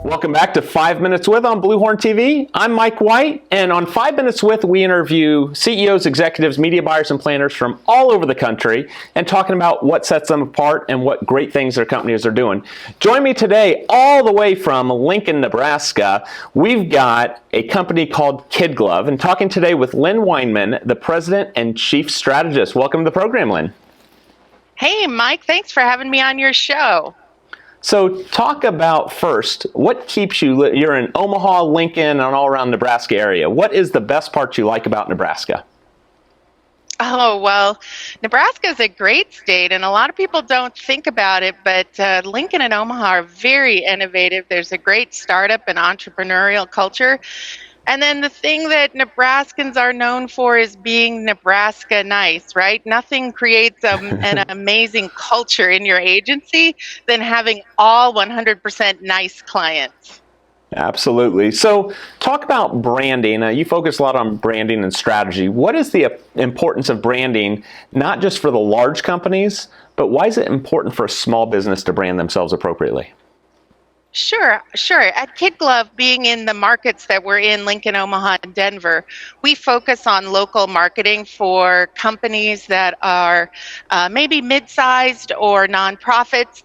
Welcome back to 5 Minutes With on BluHorn TV. I'm Mike White, and on 5 Minutes With, we interview CEOs, executives, media buyers, and planners from all over the country and talking about what sets them apart and what great things their companies are doing. Join me today all the way from Lincoln, Nebraska. We've got a company called KidGlov, and talking today with Lyn Wineman, the president and chief strategist. Welcome to the program, Lyn. Hey, Mike. Thanks for having me on your show. So talk about first, what keeps you, you're in Omaha, Lincoln, and all around Nebraska area. What is the best part you like about Nebraska? Oh, well, Nebraska is a great state, and a lot of people don't think about it, but Lincoln and Omaha are very innovative. There's a great startup and entrepreneurial culture. And then the thing that Nebraskans are known for is being Nebraska nice, right? Nothing creates an amazing culture in your agency than having all 100% nice clients. Absolutely. So talk about branding. You focus a lot on branding and strategy. What is the importance of branding, not just for the large companies, but why is it important for a small business to brand themselves appropriately? Sure. At KidGlov, being in the markets that we're in, Lincoln, Omaha, and Denver, we focus on local marketing for companies that are maybe mid-sized or nonprofits.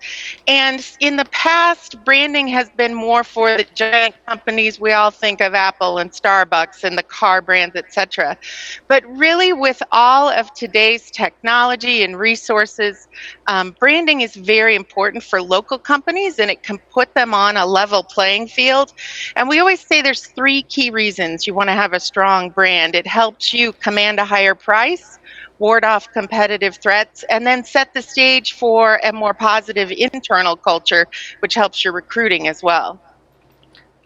And in the past, branding has been more for the giant companies. We all think of Apple and Starbucks and the car brands, etc. But really, with all of today's technology and resources, branding is very important for local companies, and it can put them on a level playing field. And we always say there's three key reasons you want to have a strong brand. It helps you command a higher price, ward off competitive threats, and then set the stage for a more positive internal culture, which helps your recruiting as well.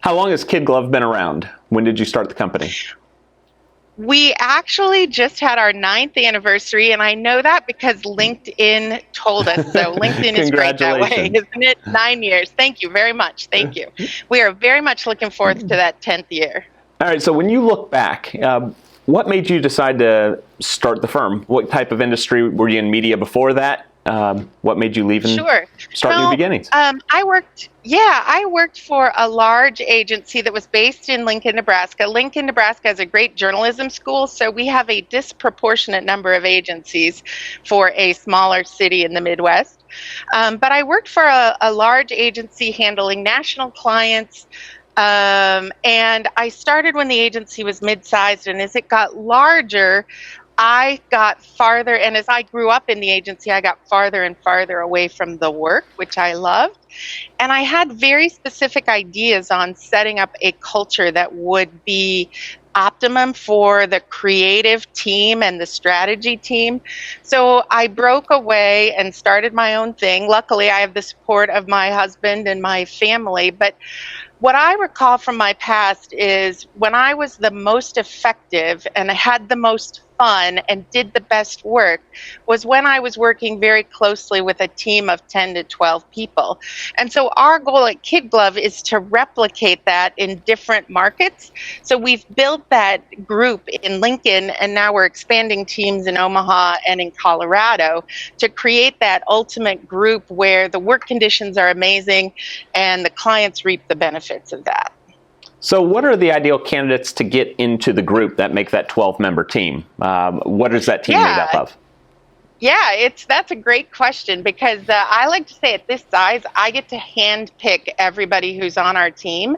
How long has KidGlov been around? When did you start the company? We actually just had our 9th anniversary, and I know that because LinkedIn told us so. LinkedIn is great that way, isn't it? 9 years. Thank you very much. Thank you. We are very much looking forward to that 10th year. All right, so when you look back, what made you decide to start the firm? What type of industry? Were you in media before that? What made you leave and start new beginnings? I worked for a large agency that was based in Lincoln, Nebraska. Lincoln, Nebraska has a great journalism school, so we have a disproportionate number of agencies for a smaller city in the Midwest. But I worked for a large agency handling national clients. And I started when the agency was mid-sized, and as it got larger, I got farther, and as I grew up in the agency, I got farther and farther away from the work, which I loved. And I had very specific ideas on setting up a culture that would be optimum for the creative team and the strategy team. So I broke away and started my own thing. Luckily, I have the support of my husband and my family, but what I recall from my past is when I was the most effective and I had the most fun and did the best work was when I was working very closely with a team of 10 to 12 people. And so our goal at KidGlov is to replicate that in different markets. So we've built that group in Lincoln, and now we're expanding teams in Omaha and in Colorado to create that ultimate group where the work conditions are amazing and the clients reap the benefits of that. So what are the ideal candidates to get into the group that make that 12-member team? What is that team made up of? Yeah, that's a great question because I like to say at this size, I get to hand pick everybody who's on our team.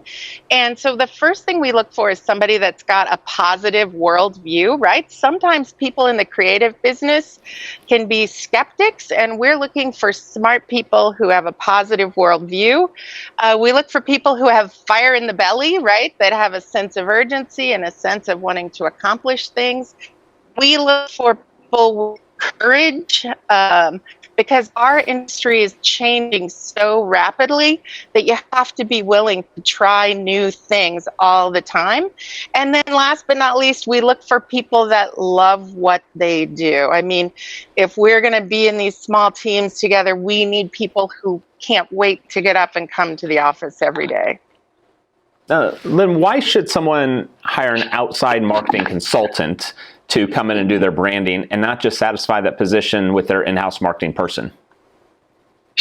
And so the first thing we look for is somebody that's got a positive worldview, right? Sometimes people in the creative business can be skeptics, and we're looking for smart people who have a positive worldview. We look for people who have fire in the belly, right? That have a sense of urgency and a sense of wanting to accomplish things. We look for people with courage, because our industry is changing so rapidly that you have to be willing to try new things all the time. And then last but not least, we look for people that love what they do. I mean, if we're going to be in these small teams together, we need people who can't wait to get up and come to the office every day. Lyn, why should someone hire an outside marketing consultant to come in and do their branding and not just satisfy that position with their in-house marketing person?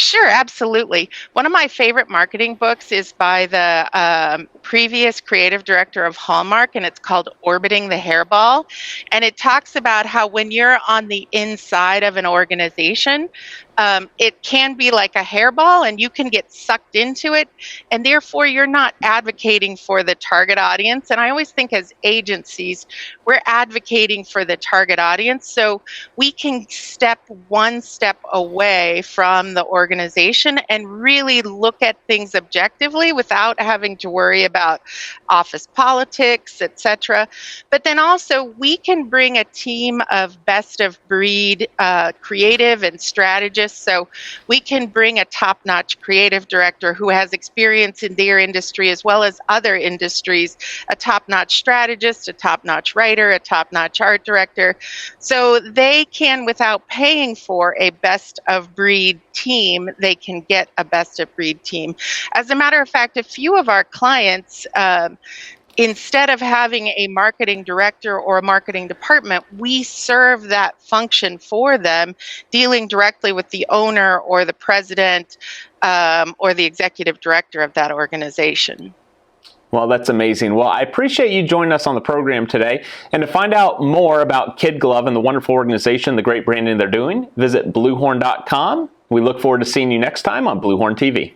Sure, absolutely. One of my favorite marketing books is by the previous creative director of Hallmark, and it's called Orbiting the Hairball. And it talks about how when you're on the inside of an organization, it can be like a hairball and you can get sucked into it, and therefore you're not advocating for the target audience. And I always think as agencies, we're advocating for the target audience so we can step one step away from the organization and really look at things objectively without having to worry about office politics, etc. But then also we can bring a team of best of breed creative and strategists. So we can bring a top-notch creative director who has experience in their industry as well as other industries, a top-notch strategist, a top-notch writer, a top-notch art director. So they can, without paying for a best of breed team, they can get a best of breed team. As a matter of fact, a few of our clients, instead of having a marketing director or a marketing department, we serve that function for them, dealing directly with the owner or the president or the executive director of that organization. Well, that's amazing. Well, I appreciate you joining us on the program today. And to find out more about KidGlov and the wonderful organization, the great branding they're doing, visit BluHorn.com. We look forward to seeing you next time on BluHorn TV.